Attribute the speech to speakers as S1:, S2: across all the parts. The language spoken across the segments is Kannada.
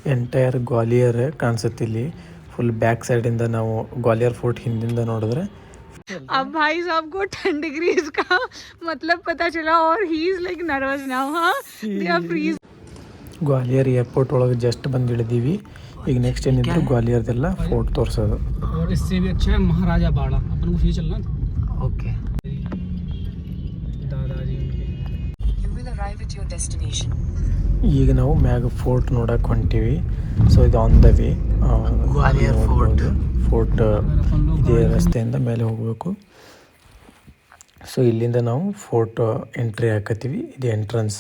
S1: ಎಂಟೈರ್ ಗ್ವಾಲಿಯರ್ ಕಾಣಿಸುತ್ತೆ ಇಲ್ಲಿ ಫುಲ್ ಬ್ಯಾಕ್ ಸೈಡಿಂದ ನಾವು ಗ್ವಾಲಿಯರ್ ಫೋರ್ಟ್ ಹಿಂದಿಂದ ನೋಡಿದ್ರೆ
S2: अब भाई साहब को 10 डिग्री का मतलब पता चला और he is like nervous now हाँ they are freeze
S1: Gwalior airport ಒಳಗೆ ಜಸ್ಟ್ ಬಂದು ಇಳಿದೀವಿ ಈಗ ನೆಕ್ಸ್ಟ್ ಏನಿದ್ರು ಗ್ವಾಲಿಯರ್ದೆಲ್ಲ ಫೋರ್ಟ್ ತೋರಿಸೋದು
S3: और इससे भी अच्छा है महाराजा बाड़ा अपन को ये चलना
S1: ಓಕೆ
S3: दादाजी
S4: You will arrive at your destination.
S1: ಈಗ ನಾವು ಮ್ಯಾಗ ಫೋರ್ಟ್ ನೋಡಕ್ಕೆ ಹೊಂಟೀವಿ ಸೊ ಇದು on the way Gwalior fort ಇದೇ ರಸ್ತೆಯಿಂದ ಮೇಲೆ ಹೋಗಬೇಕು ಸೊ ಇಲ್ಲಿಂದ ನಾವು ಫೋರ್ಟ್ ಎಂಟ್ರಿ ಹಾಕತ್ತೀವಿ ಇದು ಎಂಟ್ರೆನ್ಸ್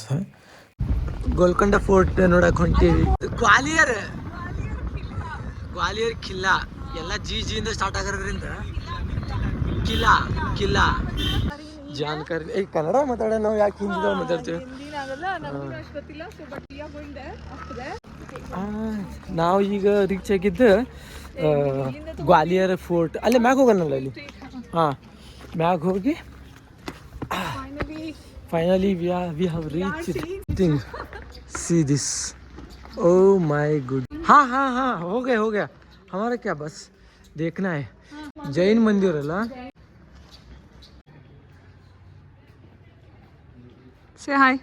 S1: ಗೋಲ್ಕೊಂಡ ಫೋರ್ಟ್ ನೋಡಕ್ಕೆ ಹೊಂಟೀವಿ ಗ್ವಾಲಿಯರ್ ಕಿಲ್ಲಾ ಎಲ್ಲ ಜಿಯಿಂದ ಸ್ಟಾರ್ಟ್ ಆಗೋದ್ರಿಂದ ಕಿಲ್ಲಾ ಜಾನಕಾರಿ ಏ ಕನ್ನಡ ಮಾತಾಡೋಣ ನಾವು ಯಾಕೆ ಹಿಂದಿದಾಗ ಮಾತಾಡ್ತೀವಿ ನಾವು ಈಗ ರೀಚ್ ಆಗಿದ್ದು ಗ್ವಾಲಿಯರ್ ಫೋರ್ಟ್ ಅಲ್ಲೇ ಮ್ಯಾಗ ಹೋಗೋಣಲ್ಲ ಇಲ್ಲಿ ಹಾಂ ಮ್ಯಾಗ ಹೋಗಿ finally we have reach thing see this oh my good हाँ हाँ हाँ हो गया हमारा क्या बस देखना है जैन मंदिर अಲ್ಲ
S2: से हाय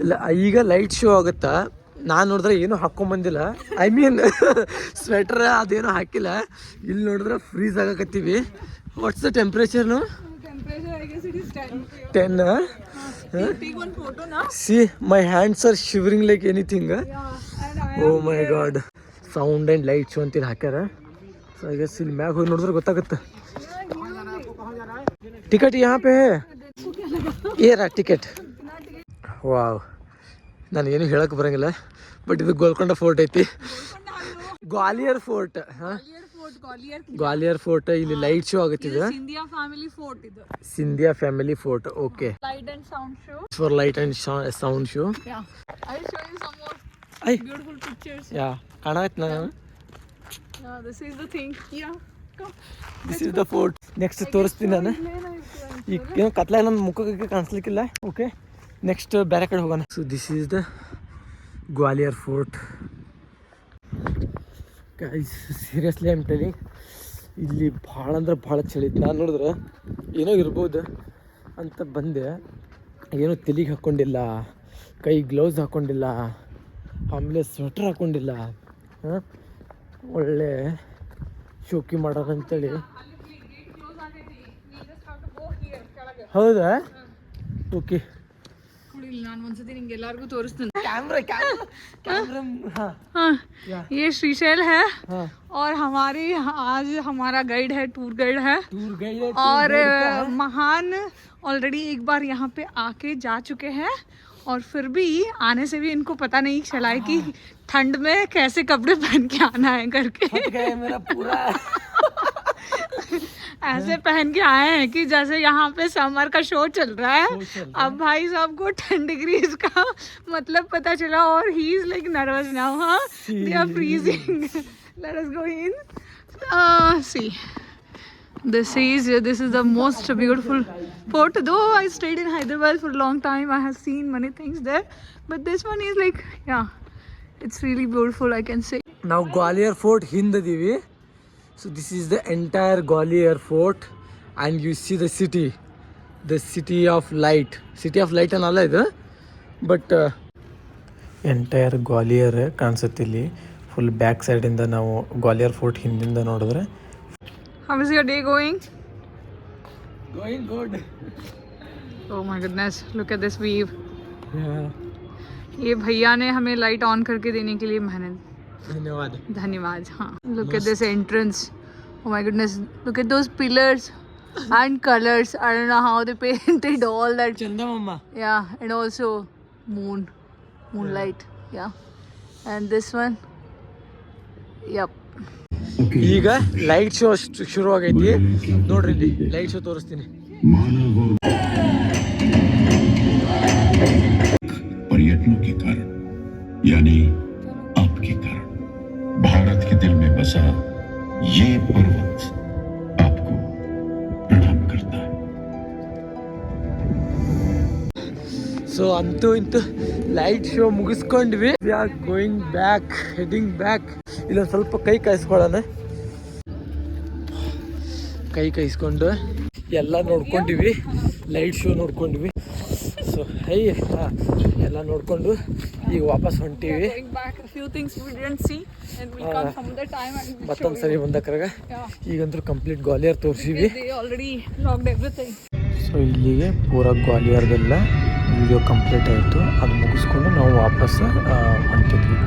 S1: ಇಲ್ಲ ಈಗ ಲೈಟ್ ಶೋ ಆಗುತ್ತಾ ನಾನು ನೋಡಿದ್ರೆ ಏನೂ ಹಾಕ್ಕೊಂಬಂದಿಲ್ಲ ಐ ಮೀನ್ ಸ್ವೆಟರ್ ಅದೇನೋ ಹಾಕಿಲ್ಲ ಇಲ್ಲಿ ನೋಡಿದ್ರೆ ಫ್ರೀಸ್ ಆಗಕತ್ತೀವಿ ವಾಟ್ಸ್ ದ ಟೆಂಪ್ರೇಚರ್ನು 10
S2: take one photo now
S1: see my hands are shivering like anything oh my god sound and light show ಅಂತ ಹಾಕ್ಯಾರ ಸೊ I guess ಇಲ್ಲಿ ಮ್ಯಾಗ ಹೋಗಿ ನೋಡಿದ್ರೆ ಗೊತ್ತಾಗುತ್ತೆ टिकट यहाँ पे है ये रहा टिकट ವಾವ್ ನಾನು ಏನು ಹೇಳಕ್ಕೆ ಬರೋಂಗಿಲ್ಲ ಬಟ್ ಇದು ಗೋಲ್ಕೊಂಡ ಫೋರ್ಟ್ ಐತಿ ಗ್ವಾಲಿಯರ್ ಫೋರ್ಟ್ ಹಾಂ ಗ್ವಾಲಿಯರ್ ಫೋರ್ಟ್ ಇಲ್ಲಿ ಲೈಟ್ ಶೋ ಆಗುತ್ತಿದೆ
S2: ಸಿಂಧಿಯಾ ಫ್ಯಾಮಿಲಿ ಫೋರ್ಟ್ ಇದು
S1: Scindia family fort okay
S2: light and sound show
S1: for light and sound show
S2: yeah I'll show you some more
S1: I
S2: beautiful pictures
S1: ಯಾ ಕಾಣಾಯ್ತು ನಾನು
S2: yeah this is the thing yeah come
S1: this is the fort next ತೋರಿಸ್ತೀನಿ ನಾನು ಈಗ ಏನೋ ಕತ್ಲಾಗ ನನ್ನ ಮುಖಕ್ಕೆ ಕಾಣಿಸ್ಲಿಕ್ಕಿಲ್ಲ ಓಕೆ ನೆಕ್ಸ್ಟ್ ಬೇರೆ ಕಡೆ ಹೋಗೋಣ so this is the Gwalior fort guys seriously I'm telling ಇಲ್ಲಿ ಭಾಳ ಅಂದ್ರೆ ಭಾಳ ಚಳಿ ನಾನು ನೋಡಿದ್ರೆ ಏನೋ ಇರ್ಬೋದು ಅಂತ ಬಂದೆ ಏನೋ ತಲೆಗೆ ಹಾಕ್ಕೊಂಡಿಲ್ಲ ಕೈ ಗ್ಲೌಸ್ ಹಾಕ್ಕೊಂಡಿಲ್ಲ ಆಮೇಲೆ ಸ್ವೆಟ್ರ್ ಹಾಕ್ಕೊಂಡಿಲ್ಲ ಹಾಂ ಒಳ್ಳೆ ಶೋಕಿ ಮಾಡೋಣ ಅಂತೇಳಿ ಹೌದಾ ಓಕೆ
S2: ನಾನು ಒಂದ್ಸತಿ ನಿಂಗೆ ಎಲ್ಲರಿಗೂ ತೋರಿಸ್ತೀನಿ
S1: कैमरा
S2: हाँ ये श्रीशैल है
S1: हाँ
S2: और हमारी आज हमारा गाइड है टूर गाइड है
S1: टूर गाइड
S2: और महान ऑलरेडी एक बार यहाँ पे आके जा चुके हैं और फिर भी आने से भी इनको पता नहीं चला है कि ठंड में कैसे कपड़े पहन के आना है करके
S1: गए मेरा पूरा
S2: ऐसे पहन के आए हैं कि जैसे यहाँ पे समर का शो चल रहा है अब भाई साहब को 10 डिग्री का मतलब पता चला और he is like nervous now हाँ they are freezing let us go in see this is the most beautiful fort though I stayed in Hyderabad for a long time I have seen many things there but this one is like yeah it's really beautiful I can say
S1: ನಾವು ಗ್ವಾಲಿಯರ್ ಫೋರ್ಟ್ ಹಿಂದಿದ್ದೀವಿ so this is the entire Gwalior Fort and you see the city of light ಅನ್ನಲ್ಲ ಇದು ಬಟ್ ಎಂಟೈರ್ ಗ್ವಾಲಿಯರ್ ಕಾಣಿಸುತ್ತೆ ಇಲ್ಲಿ ಫುಲ್ ಬ್ಯಾಕ್ ಸೈಡಿಂದ ನಾವು ಗ್ವಾಲಿಯರ್ ಫೋರ್ಟ್ ಹಿಂದಿಂದ ನೋಡಿದ್ರೆ
S2: how is your day going
S1: good
S2: oh my goodness look at this view ये भैया ने हमें लाइट ऑन करके देने के लिए धन्यवाद हाँ look at this entrance oh my goodness look at those pillars and colors I don't know how they painted all that
S1: chanda mama
S2: yeah and also moonlight yeah and this one yep
S1: ಈಗ ಲೈಟ್ ಶೋ ಶುರು ಆಗೈತಿ ನೋಡ್ರಿ ಇಲ್ಲಿ ಲೈಟ್ ಶೋ ತೋರಿಸ್ತೀನಿ
S5: पर्यटनों के कारण यानी आपके कारण भारत के दिल में बसा ये पर्वत आपको प्रणाम करता है
S1: ಸೊ ಅಂತೂ ಇಂತೂ ಲೈಟ್ ಶೋ ಮುಗಿಸ್ಕೊಂಡ್ವಿ. We are going back, heading back. ಇಲ್ಲೊಂದು ಸ್ವಲ್ಪ ಕೈ ಕಾಯಿಸ್ಕೊಳ್ಳೋಣ. ಕೈ ಕಾಯಿಸ್ಕೊಂಡು ಎಲ್ಲ ನೋಡ್ಕೊಂಡಿವಿ, ಲೈಟ್ ಶೋ ನೋಡ್ಕೊಂಡ್ವಿ. ಸೊ ಎಲ್ಲ ನೋಡ್ಕೊಂಡು ಈಗ ವಾಪಸ್ ಹೊಂಟೀವಿ. ಮತ್ತೊಂದು ಸರಿ ಬಂದಕ್ರಾಗ ಈಗಂತೂ ಕಂಪ್ಲೀಟ್ ಗ್ವಾಲಿಯರ್ ತೋರಿಸಿವಿ. ಸೊ ಇಲ್ಲಿಗೆ ಪೂರ ಗ್ವಾಲಿಯರ್ದೆಲ್ಲ ವಿಡಿಯೋ ಕಂಪ್ಲೀಟ್ ಆಯಿತು. ಅದು ಮುಗಿಸ್ಕೊಂಡು ನಾವು ವಾಪಸ್ ಹೊಂಟಿದ್ವಿ.